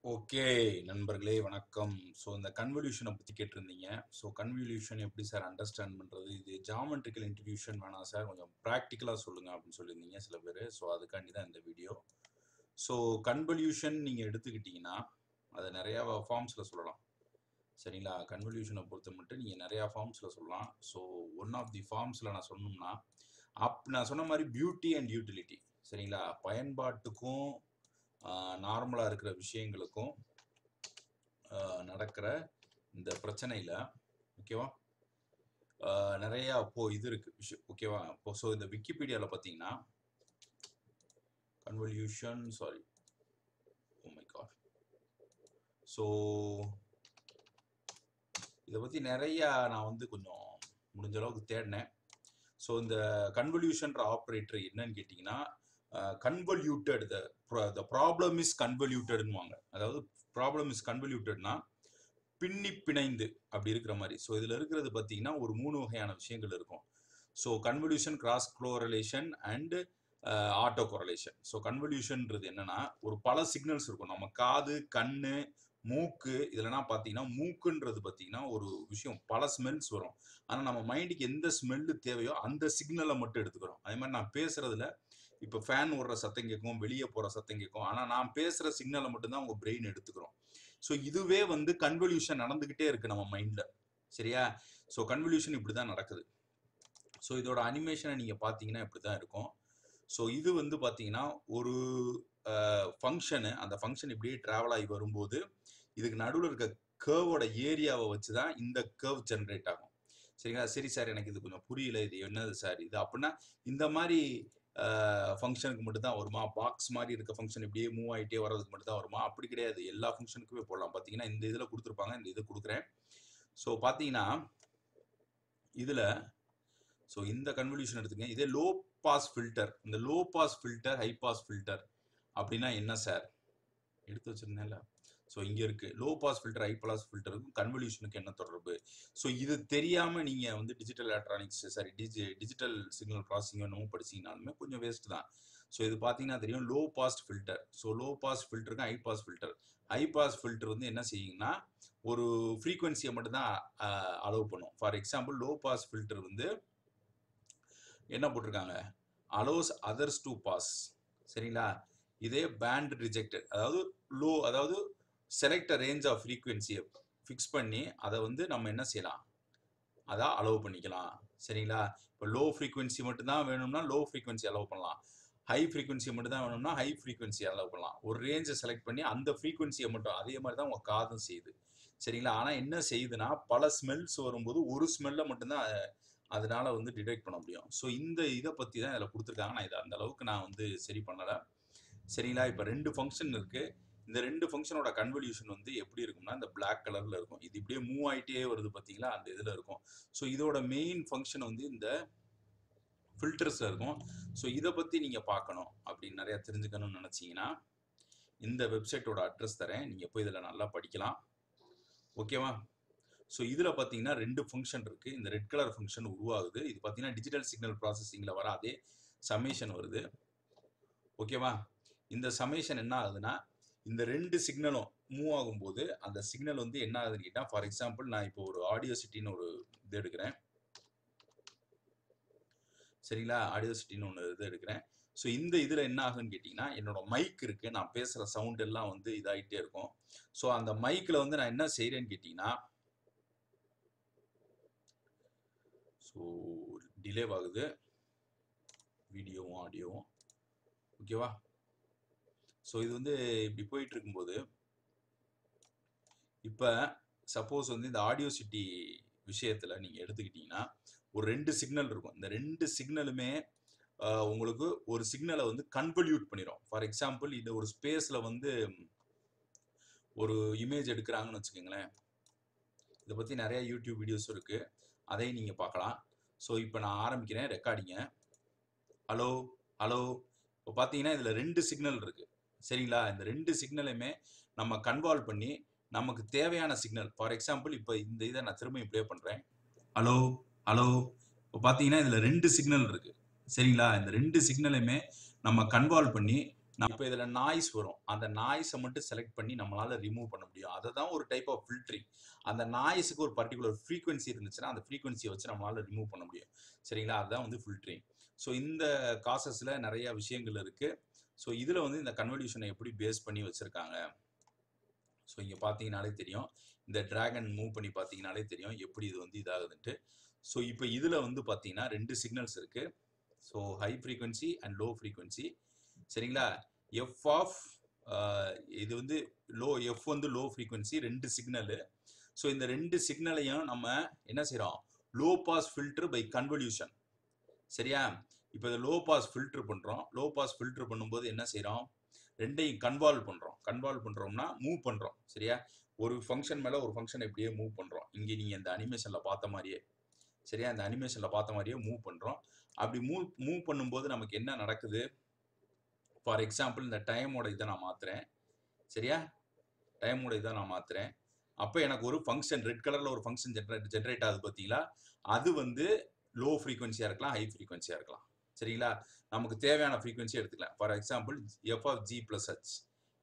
Okay நண்பர்களே வணக்கம். So இந்த கன்வல்யூஷனை பற்றி கேட்டிருந்தீங்க. ஸோ கன்வல்யூஷன் எப்படி சார் அண்டர்ஸ்டாண்ட் பண்ணுறது? இது ஜாமெட்ரிக்கல் இன்ட்ரிபியூஷன் வேணாம் சார், கொஞ்சம் ப்ராக்டிக்கலாக சொல்லுங்கள் அப்படின்னு சொல்லியிருந்தீங்க சில பேர். ஸோ அதுக்காண்டி தான் இந்த வீடியோ. ஸோ கன்வல்யூஷன் நீங்கள் எடுத்துக்கிட்டிங்கன்னா அதை நிறையா ஃபார்ம்ஸில் சொல்லலாம். சரிங்களா? கன்வல்யூஷனை பொறுத்த மட்டும் நீங்கள் நிறையா ஃபார்ம்ஸில் சொல்லலாம். ஸோ ஒன் ஆஃப் தி ஃபார்ம்ஸில் நான் சொன்னோம்னா நான் சொன்ன மாதிரி பியூட்டி அண்ட் யூட்டிலிட்டி. சரிங்களா? பயன்பாட்டுக்கும் நார்மலாக இருக்கிற விஷயங்களுக்கும் நடக்கிற இந்த பிரச்சனையில் ஓகேவா நிறையா இது இருக்கு விஷயம் ஓகேவா. இப்போ ஸோ இந்த விக்கிபீடியாவில் பார்த்தீங்கன்னா convolution oh my god. So இதை பற்றி நிறையா நான் கொஞ்சம் முடிஞ்ச அளவுக்கு தேடினேன். ஸோ இந்த கன்வல்யூஷன்ற ஆப்ரேட்டர் என்னன்னு கேட்டிங்கன்னா கன்வல்யூட்டட் த ப்ராப்ளம் இஸ் கன்வல்யூட்டட்னுவாங்க. அதாவது ப்ராப்ளம் இஸ் கன்வல்யூட்டட்னா பின்னி பிணைந்து அப்படி இருக்கிற மாதிரி. ஸோ இதில் இருக்கிறது பார்த்தீங்கன்னா ஒரு 3 வகையான விஷயங்கள் இருக்கும். So convolution, cross correlation and auto correlation. So கன்வல்யூஷன்ன்றது என்னன்னா ஒரு பல சிக்னல்ஸ் இருக்கும். நம்ம காது, கண்ணு, மூக்கு இதெல்லாம் பார்த்தீங்கன்னா மூக்குன்றது பார்த்தீங்கன்னா ஒரு விஷயம், பல ஸ்மெல்ஸ் வரும். ஆனால் நம்ம மைண்டுக்கு எந்த ஸ்மெல்லு தேவையோ அந்த சிக்னலை மட்டும் எடுத்துக்கிறோம். அதே மாதிரி நான் பேசுறதுல இப்போ ஃபேன் ஓடுற சத்தம் கேட்கும், வெளியே போகிற சத்தம் கேட்கும். ஆனால் நான் பேசுகிற சிக்னலை மட்டும்தான் உங்கள் பிரெயின் எடுத்துக்கிறோம். ஸோ இதுவே கன்வல்யூஷன் நடந்துகிட்டே இருக்கு நம்ம மைண்ட்ல. சரியா? ஸோ கன்வல்யூஷன் இப்படி தான் நடக்குது. ஸோ இதோட அனிமேஷனை நீங்க பார்த்தீங்கன்னா இப்படி தான் இருக்கும். ஸோ இது பார்த்தீங்கன்னா ஒரு ஃபங்க்ஷனு, அந்த ஃபங்க்ஷன் இப்படியே டிராவல் ஆகி வரும்போது இதுக்கு நடுவில் இருக்க கர்வோட ஏரியாவை வச்சு தான் இந்த கர்வ் ஜென்ரேட் ஆகும். சரிங்களா? சரி சார், எனக்கு இது கொஞ்சம் புரியல, இது என்னது சார் இது அப்படின்னா இந்த மாதிரி ஃபங்க்ஷனுக்கு மட்டும் தான் வருமா? பாக்ஸ் மாதிரி இருக்க ஃபங்க்ஷன் இப்படியே மூவ் ஆகிட்டே வர்றதுக்கு மட்டும் தான் வருமா? அப்படி கிடையாது, எல்லா ஃபங்க்ஷனுக்குமே போடலாம். பார்த்தீங்கன்னா இந்த இதில் கொடுத்துருப்பாங்க, இந்த இது கொடுக்குறேன். ஸோ பார்த்தீங்கன்னா இதில் ஸோ இந்த கன்வல்யூஷன் எடுத்துக்கங்க. இதே லோ பாஸ் ஃபில்டர். இந்த low pass filter, high pass filter அப்படின்னா என்ன சார்? எடுத்து வச்சிருந்தேன்ல. ஸோ இங்கே இருக்குது low pass filter, high pass ஃபில்டருக்கும் கன்வல்யூஷனுக்கு என்ன தொடர்பு? ஸோ இது தெரியாமல் நீங்கள் digital electronics digital signal processing என்னமோ படிச்சிங்கனாலுமே கொஞ்சம் வேஸ்ட் தான். ஸோ இது பார்த்தீங்கன்னா தெரியும், low pass filter. So low pass ஃபில்டருக்கும் high pass filter. High pass filter என்ன செய்யுங்கன்னா ஒரு ஃப்ரீக்வன்சியை மட்டும்தான் அலோவ் பண்ணும். For example low pass filter என்ன போட்டிருக்காங்க, அலோஸ் அதர்ஸ் டு பாஸ். சரிங்களா? இதே பேண்ட் ரிஜெக்டட், அதாவது செலக்ட் ரேஞ்ச் ஆஃப் ஃப்ரீக்வன்சியை ஃபிக்ஸ் பண்ணி அதை நம்ம என்ன செய்யலாம், அதான் அலோவ் பண்ணிக்கலாம். சரிங்களா? இப்போ லோ ஃப்ரீக்வன்சி மட்டும்தான் வேணும்னா லோ ஃப்ரீக்வன்சி அலோவ் பண்ணலாம், ஹை ஃப்ரீக்வன்சி மட்டும் தான் வேணும்னா ஹை ஃப்ரீக்வன்சி அலோவ் பண்ணலாம். ஒரு ரேஞ்சை செலக்ட் பண்ணி அந்த ஃப்ரீக்வன்சியை மட்டும், அதே மாதிரி தான் உங்கள் காதும் செய்யுது. சரிங்களா? ஆனால் என்ன செய்யுதுன்னா பல ஸ்மெல்ஸ் வரும்போது ஒரு ஸ்மெல்லை மட்டும்தான் அதனால டிடெக்ட் பண்ண முடியும். ஸோ இந்த இதை பற்றி தான் இதில் கொடுத்துருக்காங்க. நான் இதை அந்த அளவுக்கு நான் சரி பண்ணலை. சரிங்களா? இப்போ 2 ஃபங்க்ஷன் இருக்கு. இந்த 2 ஃபங்க்ஷனோட கன்வல்யூஷன் எப்படி இருக்கும்னா இந்த பிளாக் கலர்ல இருக்கும். இது இப்படியே மூவ் ஆகிட்டே வருது பார்த்தீங்களா, அந்த இதில் இருக்கும். ஸோ இதோட மெயின் ஃபங்க்ஷன் இந்த ஃபில்டர்ஸில் இருக்கும். ஸோ இதை பற்றி நீங்கள் பார்க்கணும் அப்படின்னு நிறையா தெரிஞ்சுக்கணும்னு நினச்சிங்கன்னா இந்த வெப்சைட்டோட அட்ரஸ் தரேன், நீங்கள் போய் இதில் நல்லா படிக்கலாம். ஓகேவா? ஸோ இதில் பார்த்தீங்கன்னா 2 ஃபங்க்ஷன் இருக்குது. இந்த ரெட் கலர் ஃபங்க்ஷன் உருவாகுது. இது பார்த்தீங்கன்னா டிஜிட்டல் சிக்னல் ப்ராசஸிங்கில் வர அதே சமேஷன் வருது. ஓகேவா? இந்த சமேஷன் என்ன ஆகுதுன்னா இந்த 2 சிக்னலும் மூவ் ஆகும்போது அந்த சிக்னல் என்ன ஆகுதுன்னு கேட்டால், ஃபார் எக்ஸாம்பிள் நான் இப்போ ஒரு ஆடியோ சிட்டின்னு ஒரு இது எடுக்கிறேன். சரிங்களா? ஆடியோ சிட்டின்னு ஒன்று இது எடுக்கிறேன். ஸோ இந்த இதில் என்ன ஆகுன்னு கேட்டிங்கன்னா என்னோட மைக் இருக்குது, நான் பேசுகிற சவுண்ட் எல்லாம் இதாகிட்டே இருக்கும். ஸோ அந்த மைக்கில் நான் என்ன செய்கிறேன்னு கேட்டிங்கன்னா, ஸோ டிலே ஆகுது வீடியோவும் ஆடியோவும். ஓகேவா? ஸோ இது இப்படி போயிட்டு இருக்கும்போது இப்போ சப்போஸ் இந்த ஆடியோ சிட்டி விஷயத்தில் நீங்கள் எடுத்துக்கிட்டிங்கன்னா ஒரு 2 சிக்னல் இருக்கும். இந்த 2 சிக்னலுமே உங்களுக்கு ஒரு சிக்னலை கன்வல்யூட் பண்ணிடும். ஃபார் எக்ஸாம்பிள் இந்த ஒரு ஸ்பேஸில் ஒரு இமேஜ் எடுக்கிறாங்கன்னு வச்சுக்கோங்களேன். இதை பற்றி நிறைய யூடியூப் வீடியோஸ் இருக்குது, அதையும் நீங்கள் பார்க்கலாம். ஸோ இப்போ நான் ஆரம்பிக்கிறேன் ரெக்கார்டிங்க. Hello hello. இப்போ பார்த்தீங்கன்னா இதில் 2 சிக்னல் இருக்குது. சரிங்களா? இந்த 2 சிக்னலையுமே நம்ம கன்வால்வ் பண்ணி நமக்கு தேவையான சிக்னல், ஃபார் எக்ஸாம்பிள் இப்போ இந்த இதை நான் திரும்ப ப்ளே பண்ணுறேன். Hello hello. இப்போ பார்த்தீங்கன்னா இதில் 2 சிக்னல் இருக்குது. சரிங்களா? இந்த 2 சிக்னலையுமே நம்ம கன்வால்வ் பண்ணி இப்போ இதுல நாய்ஸ் வரும். அந்த நாய்ஸை மட்டும் செலக்ட் பண்ணி நம்மளால ரிமூவ் பண்ண முடியும். அதுதான் ஒரு டைப் ஆஃப் ஃபில்டரிங். அந்த நாய்ஸுக்கு ஒரு பர்டிகுலர் ஃப்ரீக்வன்சி இருந்துச்சுன்னா அந்த ஃப்ரீக்வன்சியை வச்சு நம்மளால ரிமூவ் பண்ண முடியும். சரிங்களா? அதுதான் வந்து ஃபில்டரிங். ஸோ இந்த காசஸ்ல நிறைய விஷயங்கள் இருக்கு. ஸோ இதுல வந்து இந்த கன்வல்யூஷனை எப்படி பேஸ் பண்ணி வச்சிருக்காங்க. ஸோ இங்க பார்த்தீங்கனாலே தெரியும். இந்த டிராகன் மூவ் பண்ணி பார்த்தீங்கனாலே தெரியும் எப்படி இது வந்து இதாகுதுன்ட்டு. ஸோ இப்போ இதுல வந்து பார்த்தீங்கன்னா 2 சிக்னல்ஸ் இருக்கு. So high frequency and low frequency. சரிங்களா? எஃப் ஆஃப் இது வந்து எஃப் வந்து லோ ஃப்ரீக்வன்சி 2 சிக்னலு. ஸோ இந்த 2 சிக்னலையும் நம்ம என்ன செய்றோம்? Low pass filter by convolution. சரியா? இப்போ இதை லோ பாஸ் ஃபில்டர் பண்றோம். லோ பாஸ் ஃபில்டர் பண்ணும்போது என்ன செய்றோம்? ரெண்டையும் கன்வால்வ் பண்றோம். கன்வால்வ் பண்றோம்னா மூவ் பண்றோம். சரியா? ஒரு ஃபங்க்ஷன் மேல ஒரு ஃபங்க்ஷன் இப்படியே மூவ் பண்றோம். இங்க நீங்க இந்த அனிமேஷன்ல பார்த்த மாதிரியே. சரியா? இந்த அனிமேஷன்ல பார்த்த மாதிரியே மூவ் பண்றோம். அப்படி மூவ் பண்ணும்போது நமக்கு என்ன நடக்குது? ஃபார் எக்ஸாம்பிள் இந்த டைமோட இதை நான் மாத்துறேன். சரியா? டைமோட இதை நான் மாத்துறேன். அப்போ எனக்கு ஒரு ஃபங்க்ஷன் ரெட் கலர்ல ஒரு ஃபங்க்ஷன் ஜென்ரேட் ஆகுது பார்த்தீங்களா? அது வந்து லோ ஃப்ரீக்வன்சியா இருக்கலாம், ஹை ஃப்ரீக்வன்சியா இருக்கலாம். சரிங்களா? நமக்கு தேவையான ஃப்ரீக்வன்சி எடுத்துக்கலாம். For example F of G plus H.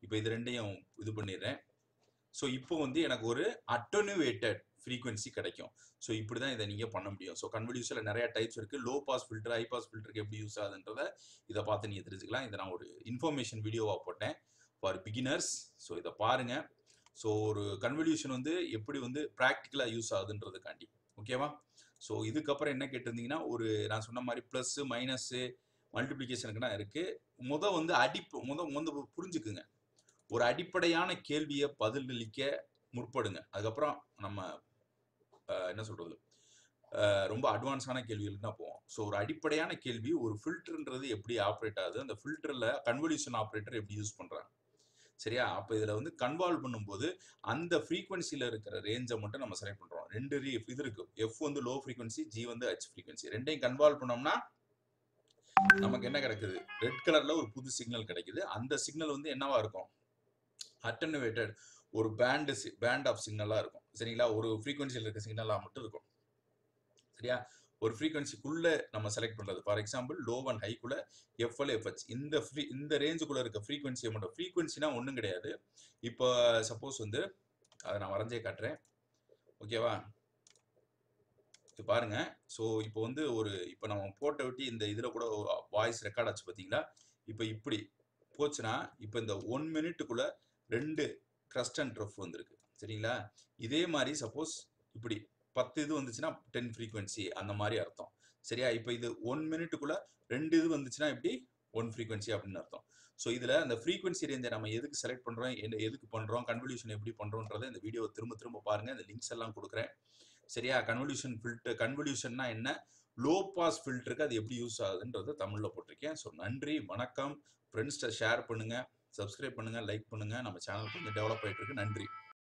இப்போ இது ரெண்டையும் இது பண்ணிடுறேன். ஸோ இப்போ வந்து எனக்கு ஒரு அட்டனுவேட்டட் ஃப்ரீக்வன்சி கிடைக்கும். ஸோ இப்படி தான் இதை நீங்கள் பண்ண முடியும். ஸோ கன்வல்யூஷனில் நிறைய டைப்ஸ் இருக்குது. Low pass filter, high pass ஃபில்டருக்கு எப்படி யூஸ் ஆகுதுன்றதை இதை பார்த்து நீங்கள் தெரிஞ்சுக்கலாம். இதை நான் ஒரு இன்ஃபர்மேஷன் வீடியோவாக போட்டேன் ஃபார் பிகினர்ஸ். ஸோ இதை பாருங்கள். ஸோ ஒரு கன்வல்யூஷன் வந்து எப்படி வந்து ப்ராக்டிக்கலாக யூஸ் ஆகுதுன்றதுக்காண்டி. ஓகேவா? ஸோ இதுக்கப்புறம் என்ன கேட்டிருந்தீங்கன்னா, ஒரு நான் சொன்ன மாதிரி ப்ளஸ்ஸு மைனஸ்ஸு மல்டிப்ளிகேஷனுக்குனா இருக்குது. முத புரிஞ்சுக்குங்க. ஒரு அடிப்படையான கேள்வியை பதிலளிக்க முற்படுங்க. அதுக்கப்புறம் நம்ம என்ன சொல்றது, ரொம்ப அட்வான்ஸான கேள்விகளுக்கு தான் போவோம். ஸோ ஒரு அடிப்படையான கேள்வி, ஒரு ஃபில்டர்ன்றது எப்படி ஆப்ரேட் ஆகுது, அந்த ஃபில்டரில் கன்வல்யூஷன் ஆப்ரேட்டர் எப்படி யூஸ் பண்ணுறாங்க. சரியா? அப்போ இதில் வந்து கன்வால்வ் பண்ணும்போது அந்த ஃப்ரீக்வன்சியில் இருக்கிற ரேஞ்சை மட்டும் நம்ம செலக்ட் பண்ணுறோம். 2 இது இருக்கு. எஃப் வந்து லோ ஃப்ரீக்வன்சி, ஜி வந்து ஹச் ஃப்ரீக்வன்சி. ரெண்டையும் கன்வால்வ் பண்ணோம்னா நமக்கு என்ன கிடைக்குது? ரெட் கலர்ல ஒரு புது சிக்னல் கிடைக்குது. அந்த சிக்னல் வந்து என்னவா இருக்கும்? அட்டனுவேட்டட் ஒரு பேண்ட் ஆஃப் சிக்னலா இருக்கும். சரிங்களா? ஒரு ஃப்ரீக்வன்சியில் இருக்க சிக்னலா மட்டும் இருக்கும். சரியா? ஒரு ஃப்ரீக்வன்சிக்குள்ள நம்ம செலக்ட் பண்றது. ஃபார் எக்ஸாம்பிள் லோ அண்ட் ஹைக்குள்ள எஃப்எல் எஃப்ஹெச் இந்த ரேஞ்சுக்குள்ள இருக்க ஃப்ரீக்வன்சியை மட்டும். ஃப்ரீக்வன்சினா ஒன்றும் கிடையாது. இப்போ சப்போஸ் வந்து அதை நான் வரைஞ்சே காட்டுறேன். ஓகேவா? இது பாருங்க. ஸோ இப்போ வந்து இப்போ நம்ம போட்ட விட்டு இந்த இதில் கூட வாய்ஸ் ரெக்கார்ட் ஆச்சு பார்த்தீங்களா? இப்போ இப்படி போச்சுன்னா இப்போ இந்த 1 மினிட்டுக்குள்ள 2 கிரஸ்ட் அண்ட் ட்ரஃப் வந்திருக்கு. சரிங்களா? இதே மாதிரி சப்போஸ் இப்படி 10 இது வந்துச்சுன்னா 10 ஃப்ரீக்வன்சி அந்த மாதிரி அர்த்தம். சரியா? இப்போ இது 1 மினிட்டுக்குள்ள 2 இது வந்துச்சுன்னா இப்படி 1 ஃப்ரீக்வன்சி அப்படின்னு அர்த்தம். ஸோ இதில் அந்த ஃப்ரீக்வன்சி ரேஞ்சை நம்ம எதுக்கு செலக்ட் பண்ணுறோம், எதுக்கு பண்ணுறோம், கன்வல்யூஷன் எப்படி பண்ணுறோன்றதை இந்த வீடியோ திரும்ப திரும்ப பாருங்கள். இந்த லிங்க்ஸ் எல்லாம் கொடுக்குறேன். சரியா? கன்வல்யூஷன்னா என்ன, லோ பாஸ் ஃபில்டருக்கு அது எப்படி யூஸ் ஆகுதுன்றதை தமிழில் போட்டிருக்கேன். ஸோ நன்றி, வணக்கம். ஃப்ரெண்ட்ஸ்கிட்ட ஷேர் பண்ணுங்கள், சப்ஸ்கிரைப் பண்ணுங்கள், லைக் பண்ணுங்கள். நம்ம சேனல் கொஞ்சம் டெவலப் ஆகிட்டு இருக்கு. நன்றி.